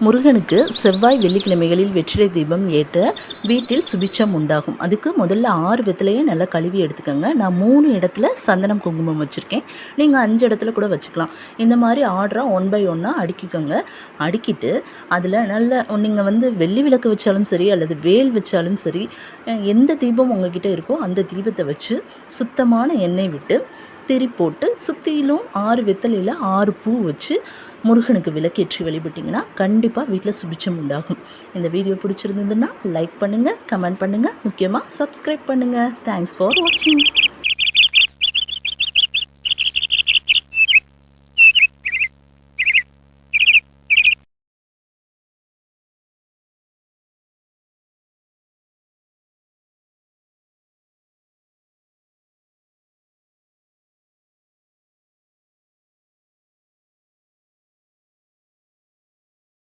முருகனுக்கு செவ்வாய் வெள்ளிக்கிழமைகளில் வெற்றிலை தீபம் ஏற்ற வீட்டில் சுபிட்சம் உண்டாகும். அதுக்கு முதல்ல 6 வெத்தலையை நல்லா கழுவி எடுத்துக்கோங்க. நான் 3 இடத்துல சந்தனம் குங்குமம் வச்சுருக்கேன். நீங்கள் 5 இடத்துல கூட வச்சுக்கலாம். இந்த மாதிரி ஆர்டராக 1 by 1 அடுக்கிக்கோங்க. அடுக்கிட்டு அதில் நல்ல நீங்கள் வெள்ளி விளக்கு வச்சாலும் சரி அல்லது வேல் வச்சாலும் சரி, எந்த தீபம் உங்ககிட்ட இருக்கோ அந்த தீபத்தை வச்சு சுத்தமான எண்ணெய் விட்டு திரி போட்டு சுற்றிலும் 6 வெத்தலையில் 6 பூ வச்சு முருகனுக்கு விளக்கேற்றி வழிபட்டிங்கன்னா கண்டிப்பாக வீட்டில் சுபிட்சம் உண்டாகும். இந்த வீடியோ பிடிச்சிருந்ததுன்னா லைக் பண்ணுங்கள், கமெண்ட் பண்ணுங்கள், முக்கியமாக சப்ஸ்கிரைப் பண்ணுங்கள். தேங்க்ஸ் ஃபார் வாட்சிங்.